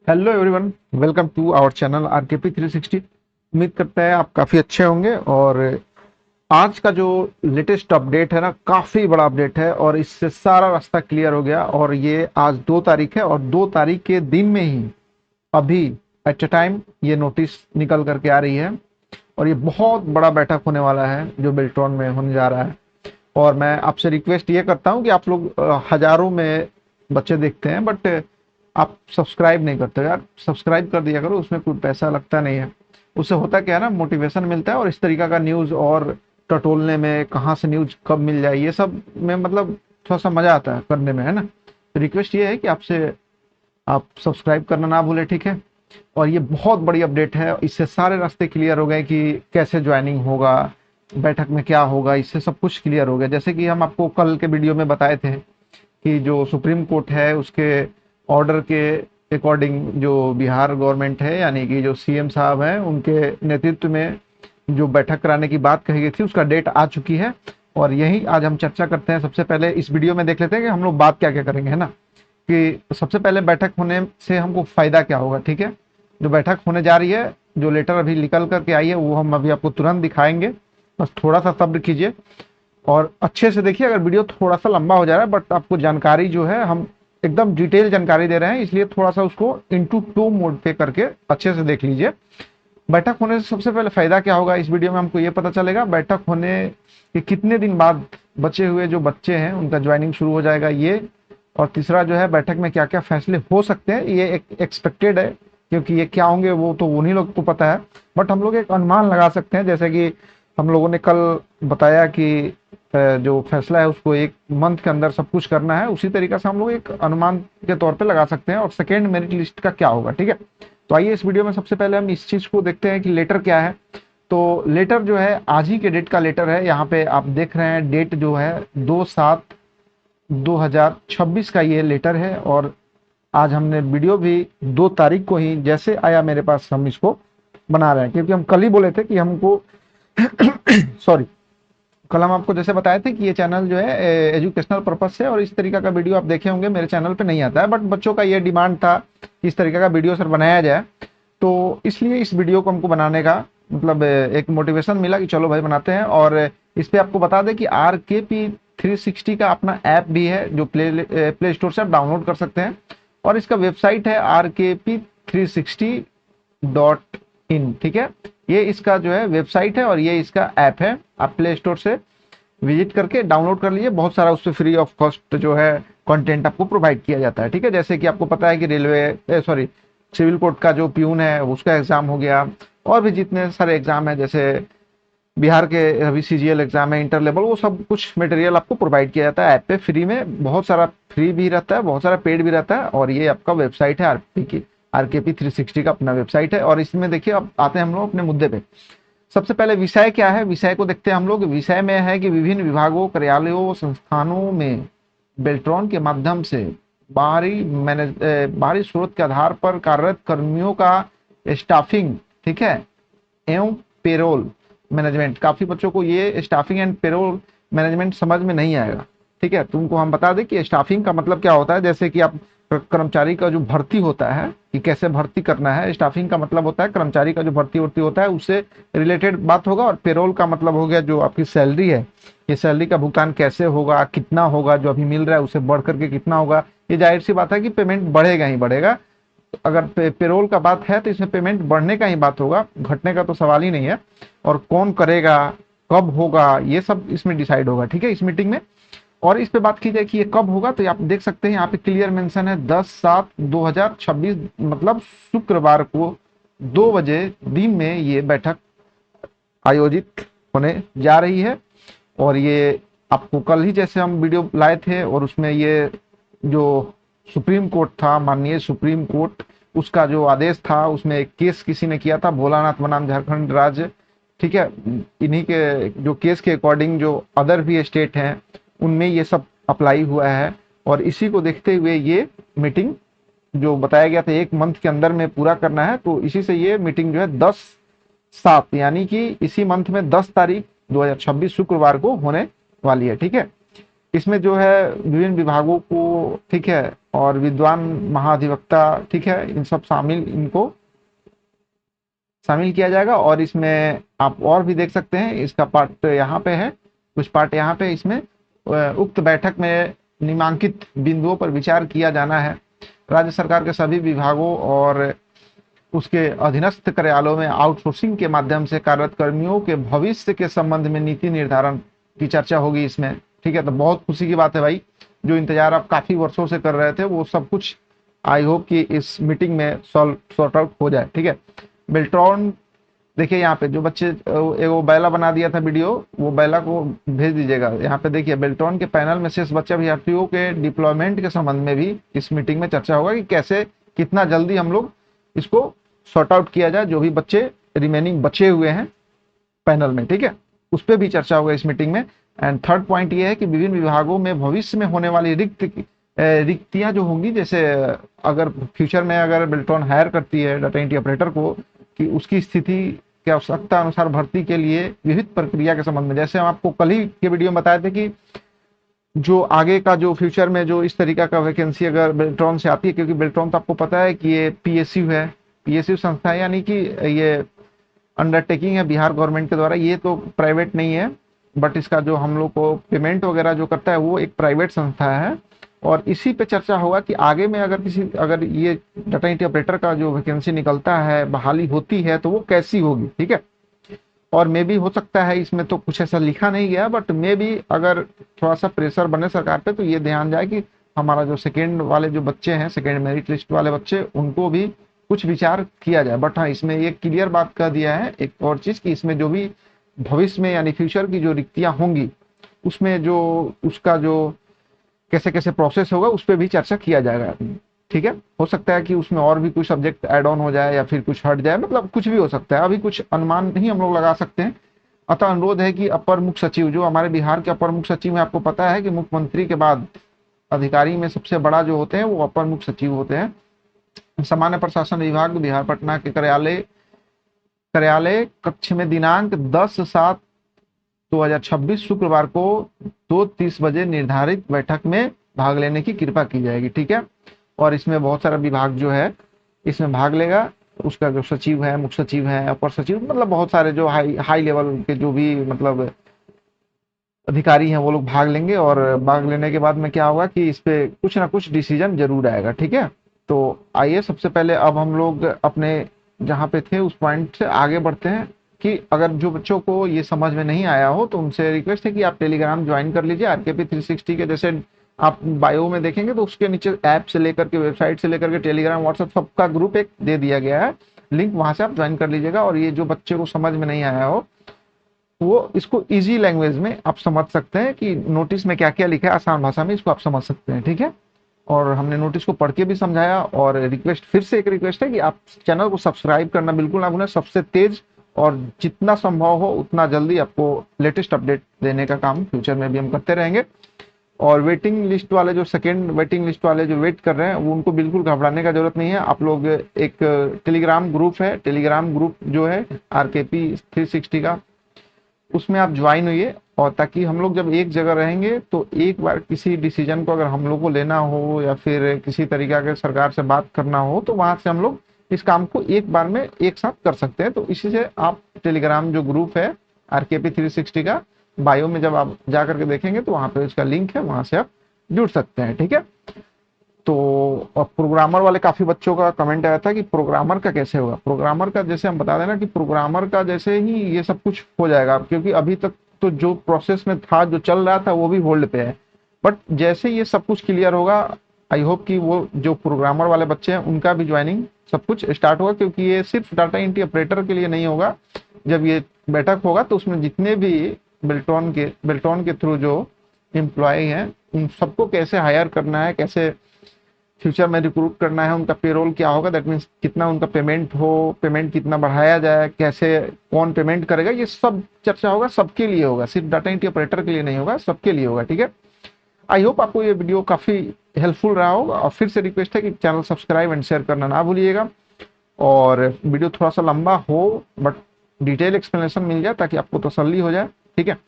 Hello everyone, welcome to our channel RKP 360। उम्मीद करते हैं आप काफ़ी अच्छे होंगे। और आज का जो लेटेस्ट अपडेट है ना, काफ़ी बड़ा अपडेट है और इससे सारा रास्ता क्लियर हो गया। और ये आज 2 तारीख है और 2 तारीख के दिन में ही अभी एट अ टाइम ये नोटिस निकल करके आ रही है। और ये बहुत बड़ा बैठक होने वाला है जो बेल्ट्रॉन में होने जा रहा है। और मैं आपसे रिक्वेस्ट ये करता हूँ कि आप लोग हजारों में बच्चे देखते हैं, बट आप सब्सक्राइब नहीं करते यार। सब्सक्राइब कर दिया करो, उसमें कोई पैसा लगता नहीं है। उससे होता क्या है ना, मोटिवेशन मिलता है और इस तरीका का न्यूज़ और टटोलने में, कहाँ से न्यूज़ कब मिल जाए, ये सब में मतलब थोड़ा सा मजा आता है करने में, है ना। तो रिक्वेस्ट ये है कि आपसे आप सब्सक्राइब करना ना भूलें, ठीक है। और ये बहुत बड़ी अपडेट है, इससे सारे रास्ते क्लियर हो गए कि कैसे ज्वाइनिंग होगा, बैठक में क्या होगा, इससे सब कुछ क्लियर हो गया। जैसे कि हम आपको कल के वीडियो में बताए थे कि जो सुप्रीम कोर्ट है उसके ऑर्डर के अकॉर्डिंग जो बिहार गवर्नमेंट है, यानी कि जो सीएम साहब हैं, उनके नेतृत्व में जो बैठक कराने की बात कही गई थी उसका डेट आ चुकी है। और यही आज हम चर्चा करते हैं। सबसे पहले इस वीडियो में देख लेते हैं कि हम लोग बात क्या क्या करेंगे, है ना। कि सबसे पहले बैठक होने से हमको फायदा क्या होगा, ठीक है। जो बैठक होने जा रही है, जो लेटर अभी निकल करके आई है, वो हम अभी आपको तुरंत दिखाएंगे। बस थोड़ा सा सब्र कीजिए और अच्छे से देखिए। अगर वीडियो थोड़ा सा लंबा हो जा रहा है, बट आपको जानकारी जो है हम एकदम डिटेल जानकारी दे रहे हैं, इसलिए थोड़ा सा उसको इंटू टू मोड पे करके अच्छे से देख लीजिए। बैठक होने से सबसे पहले फायदा क्या होगा, इस वीडियो में हमको ये पता चलेगा बैठक होने के कितने दिन बाद बचे हुए जो बच्चे हैं उनका ज्वाइनिंग शुरू हो जाएगा, ये। और तीसरा जो है, बैठक में क्या क्या फैसले हो सकते हैं, ये एक एक्सपेक्टेड है, क्योंकि ये क्या होंगे वो तो उन्हीं लोग को पता है। बट हम लोग एक अनुमान लगा सकते हैं, जैसे कि हम लोगों ने कल बताया कि जो फैसला है उसको 1 मंथ के अंदर सब कुछ करना है। उसी तरीके से हम लोग एक अनुमान के तौर पे लगा सकते हैं। और सेकेंड मेरिट लिस्ट का क्या होगा, ठीक है। तो आइए इस वीडियो में सबसे पहले हम इस चीज को देखते हैं कि लेटर क्या है। तो लेटर जो है आज ही के डेट का लेटर है। यहाँ पे आप देख रहे हैं डेट जो है 2/7/2026 का ये लेटर है। और आज हमने वीडियो भी 2 तारीख को ही जैसे आया मेरे पास हम इसको बना रहे हैं, क्योंकि हम कल ही बोले थे कि हमको सॉरी, कल हम आपको जैसे बताए थे कि ये चैनल जो है एजुकेशनल पर्पज से, और इस तरीका का वीडियो आप देखे होंगे मेरे चैनल पे नहीं आता है, बट बच्चों का ये डिमांड था कि इस तरीका का वीडियो सर बनाया जाए। तो इसलिए इस वीडियो को हमको बनाने का मतलब एक मोटिवेशन मिला कि चलो भाई बनाते हैं। और इस पे आपको बता दें कि RKP360 का अपना ऐप भी है, जो प्ले स्टोर से आप डाउनलोड कर सकते हैं। और इसका वेबसाइट है RKP360.in, ठीक है। ये इसका जो है वेबसाइट है और ये इसका ऐप है। आप प्ले स्टोर से विजिट करके डाउनलोड कर लीजिए। बहुत सारा उससे फ्री ऑफ कॉस्ट जो है कंटेंट आपको प्रोवाइड किया जाता है, ठीक है। जैसे कि आपको पता है कि रेलवे सॉरी सिविल कोर्ट का जो प्यून है उसका एग्जाम हो गया, और भी जितने सारे एग्जाम है, जैसे बिहार के अभी CGL एग्जाम है, इंटर लेवल, वो सब कुछ मटेरियल आपको प्रोवाइड किया जाता है ऐप पे फ्री में। बहुत सारा फ्री भी रहता है, बहुत सारा पेड भी रहता है। और ये आपका वेबसाइट है RKP360 का अपना वेबसाइट है। और इसमें देखिए अब आते हैं हम लोग अपने मुद्दे पे। सबसे पहले विषय क्या है, विषय को देखते हैं हम लोग। विषय में है कि विभिन्न विभागों, कार्यालयों, संस्थानों में बेल्ट्रॉन के माध्यम से बाहरी स्रोत के आधार पर कार्यरत कर्मियों का स्टाफिंग, ठीक है, एवं पेरोल मैनेजमेंट। काफी बच्चों को ये स्टाफिंग एंड पेरोल मैनेजमेंट समझ में नहीं आएगा, ठीक है। तुमको हम बता दें कि स्टाफिंग का मतलब क्या होता है। जैसे कि आप कर्मचारी का जो भर्ती होता है कि कैसे भर्ती करना है, स्टाफिंग का मतलब होता है कर्मचारी का जो भर्ती वर्ती होता है उससे रिलेटेड बात होगा। और पेरोल का मतलब हो गया जो आपकी सैलरी है, ये सैलरी का भुगतान कैसे होगा, कितना होगा, जो अभी मिल रहा है उससे बढ़ करके कितना होगा। ये जाहिर सी बात है कि पेमेंट बढ़ेगा ही बढ़ेगा। अगर पेरोल का बात है तो इसमें पेमेंट बढ़ने का ही बात होगा, घटने का तो सवाल ही नहीं है। और कौन करेगा, कब होगा, ये सब इसमें डिसाइड होगा, ठीक है, इस मीटिंग में। और इस पे बात की जाए कि ये कब होगा, तो आप देख सकते हैं यहाँ पे क्लियर मेंशन है 10/7/2026, मतलब शुक्रवार को 2 बजे दिन में ये बैठक आयोजित होने जा रही है। और ये आपको कल ही जैसे हम वीडियो लाए थे, और उसमें ये जो सुप्रीम कोर्ट था, माननीय सुप्रीम कोर्ट, उसका जो आदेश था उसमें एक केस किसी ने किया था, भोलानाथ बनाम झारखंड राज्य, ठीक है। इन्हीं के जो केस के अकॉर्डिंग जो अदर भी स्टेट हैं उनमें ये सब अप्लाई हुआ है। और इसी को देखते हुए ये मीटिंग जो बताया गया था 1 मंथ के अंदर में पूरा करना है, तो इसी से ये मीटिंग जो है 10/7 यानी कि इसी मंथ में 10 तारीख 2026 शुक्रवार को होने वाली है, ठीक है। इसमें जो है विभिन्न विभागों को, ठीक है, और विद्वान महाधिवक्ता, ठीक है, इन सब इनको शामिल किया जाएगा। और इसमें आप और भी देख सकते हैं, इसका पार्ट यहाँ पे है, कुछ पार्ट यहाँ पे इसमें उक्त बैठक में निम्नांकित बिंदुओं पर विचार किया जाना है। राज्य सरकार के सभी विभागों और उसके अधीनस्थ कार्यालयों में आउटसोर्सिंग के माध्यम से कार्यरत कर्मियों के भविष्य के संबंध में नीति निर्धारण की चर्चा होगी इसमें, ठीक है। तो बहुत खुशी की बात है भाई, जो इंतजार आप काफी वर्षों से कर रहे थे वो सब कुछ आई होप कि इस मीटिंग में सॉर्ट आउट हो जाए, ठीक है। बेल्ट्रॉन, देखिए यहाँ पे जो बच्चे वो बैला बना दिया था वीडियो, वो बैला को भेज दीजिएगा। यहाँ पे देखिए बेल्ट्रॉन के पैनल में शेष बच्चे अभ्यर्थियों के डिप्लॉयमेंट के संबंध में भी इस मीटिंग में चर्चा होगा कि कैसे कितना जल्दी हम लोग इसको सॉर्ट आउट किया जाए, जो भी बच्चे रिमेनिंग बचे हुए हैं पैनल में, ठीक है, उस पर भी चर्चा होगा इस मीटिंग में। एंड थर्ड पॉइंट ये है कि विभिन्न विभागों में भविष्य में होने वाली रिक्तियां जो होंगी, जैसे अगर फ्यूचर में अगर बेल्ट्रॉन हायर करती है डाटा एंट्री ऑपरेटर को, कि उसकी स्थिति की आवश्यकता अनुसार भर्ती के लिए विविध प्रक्रिया के संबंध में, जैसे हम आपको कल ही के वीडियो में बताए थे कि जो आगे का जो फ्यूचर में जो इस तरीका का वैकेंसी अगर बेल्ट्रॉन से आती है, क्योंकि बेल्ट्रॉन तो आपको पता है कि ये पीएसयू है, पीएसयू संस्था है, यानी कि ये अंडरटेकिंग है बिहार गवर्नमेंट के द्वारा, ये तो प्राइवेट नहीं है, बट इसका जो हम लोग को पेमेंट वगैरह जो करता है वो एक प्राइवेट संस्था है। और इसी पे चर्चा होगा कि आगे में अगर ये डाटा एंट्री ऑपरेटर का जो वैकेंसी निकलता है, बहाली होती है, तो वो कैसी होगी, ठीक है। और मे भी हो सकता है, इसमें तो कुछ ऐसा लिखा नहीं गया, बट मे भी अगर थोड़ा सा प्रेशर बने सरकार पे तो ये ध्यान जाए कि हमारा जो सेकेंड वाले जो बच्चे हैं, सेकेंड मेरिट लिस्ट वाले बच्चे, उनको भी कुछ विचार किया जाए। बट हाँ, इसमें एक क्लियर बात कह दिया है एक और चीज, कि इसमें जो भी भविष्य में यानी फ्यूचर की जो रिक्तियां होंगी, उसमें जो उसका जो कैसे कैसे प्रोसेस होगा उस पर भी चर्चा किया जाएगा, ठीक है। हो सकता है कि उसमें और भी कुछ सब्जेक्ट ऐड ऑन हो जाए या फिर कुछ हट जाए, मतलब कुछ भी हो सकता है, अभी कुछ अनुमान नहीं हम लोग लगा सकते हैं। अतः अनुरोध है कि अपर मुख्य सचिव, जो हमारे बिहार के अपर मुख्य सचिव है, आपको पता है कि मुख्यमंत्री के बाद अधिकारी में सबसे बड़ा जो होते हैं वो अपर मुख्य सचिव होते हैं। सामान्य प्रशासन विभाग बिहार पटना के कार्यालय कक्ष में दिनांक 10/7/2026 शुक्रवार को 2:30 बजे निर्धारित बैठक में भाग लेने की कृपा की जाएगी, ठीक है। और इसमें बहुत सारा विभाग जो है इसमें भाग लेगा, उसका जो सचिव है, मुख्य सचिव है, अपर सचिव, मतलब बहुत सारे जो हाई लेवल के जो भी मतलब अधिकारी हैं वो लोग भाग लेंगे। और भाग लेने के बाद में क्या होगा कि इस पे कुछ ना कुछ डिसीजन जरूर आएगा, ठीक है। तो आइए सबसे पहले अब हम लोग अपने जहाँ पे थे उस पॉइंट से आगे बढ़ते हैं, कि अगर जो बच्चों को ये समझ में नहीं आया हो तो उनसे रिक्वेस्ट है कि आप टेलीग्राम ज्वाइन कर लीजिए आरकेपी 360 के। जैसे आप बायो में देखेंगे तो उसके नीचे ऐप से लेकर के, वेबसाइट से लेकर के, टेलीग्राम, व्हाट्सएप सबका ग्रुप एक दे दिया गया है लिंक, वहां से आप ज्वाइन कर लीजिएगा। और ये जो बच्चे को समझ में नहीं आया हो वो इसको इजी लैंग्वेज में आप समझ सकते हैं, कि नोटिस में क्या क्या लिखा है, आसान भाषा में इसको आप समझ सकते हैं, ठीक है। और हमने नोटिस को पढ़ के भी समझाया। और रिक्वेस्ट, फिर से एक रिक्वेस्ट है कि आप चैनल को सब्सक्राइब करना बिल्कुल ना भूलें, सबसे तेज और जितना संभव हो उतना जल्दी आपको लेटेस्ट अपडेट देने का काम फ्यूचर में भी हम करते रहेंगे। और वेटिंग लिस्ट वाले, जो सेकेंड वेटिंग लिस्ट वाले जो वेट कर रहे हैं, वो उनको बिल्कुल घबराने का जरूरत नहीं है। आप लोग एक टेलीग्राम ग्रुप है, टेलीग्राम ग्रुप जो है आरकेपी 360 का, उसमें आप ज्वाइन हुई, और ताकि हम लोग जब एक जगह रहेंगे तो एक बार किसी डिसीजन को अगर हम लोग को लेना हो या फिर किसी तरीका के सरकार से बात करना हो, तो वहां से हम लोग इस काम को एक बार में एक साथ कर सकते हैं। तो इसी से आप टेलीग्राम जो ग्रुप है आरकेपी 360 का, बायो में जब आप जा करके देखेंगे तो वहां पे इसका लिंक है, वहां से आप जुड़ सकते हैं, ठीक है। तो प्रोग्रामर वाले काफी बच्चों का कमेंट आया था कि प्रोग्रामर का कैसे होगा। प्रोग्रामर का जैसे हम बता देना कि प्रोग्रामर का जैसे ही ये सब कुछ हो जाएगा, क्योंकि अभी तक तो जो प्रोसेस में था, जो चल रहा था, वो भी होल्ड पे है। बट जैसे ये सब कुछ क्लियर होगा, आई होप कि वो जो प्रोग्रामर वाले बच्चे हैं उनका भी ज्वाइनिंग सब कुछ स्टार्ट होगा, क्योंकि ये सिर्फ डाटा एंट्री ऑपरेटर के लिए नहीं होगा। जब ये बैठक होगा तो उसमें जितने भी बेल्ट्रॉन के थ्रू जो एम्प्लॉय हैं, उन सबको कैसे हायर करना है, कैसे फ्यूचर में रिक्रूट करना है, उनका पेरोल क्या होगा, दैट मीन्स कितना उनका पेमेंट हो, पेमेंट कितना बढ़ाया जाए, कैसे कौन पेमेंट करेगा, ये सब चर्चा होगा, सबके लिए होगा, सिर्फ डाटा एंट्री ऑपरेटर के लिए नहीं होगा, सबके लिए होगा, ठीक है। आई होप आपको ये वीडियो काफी हेल्पफुल रहा होगा। और फिर से रिक्वेस्ट है कि चैनल सब्सक्राइब एंड शेयर करना ना भूलिएगा। और वीडियो थोड़ा सा लंबा हो बट डिटेल एक्सप्लेनेशन मिल जाए ताकि आपको तसल्ली हो जाए, ठीक है।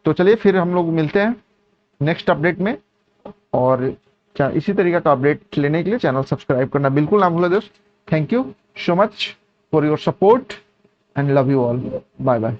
तो चलिए फिर हम लोग मिलते हैं नेक्स्ट अपडेट में। और क्या इसी तरीके का अपडेट लेने के लिए चैनल सब्सक्राइब करना बिल्कुल ना भूलें दोस्त। Thank you so much for your support and love you all. Bye bye.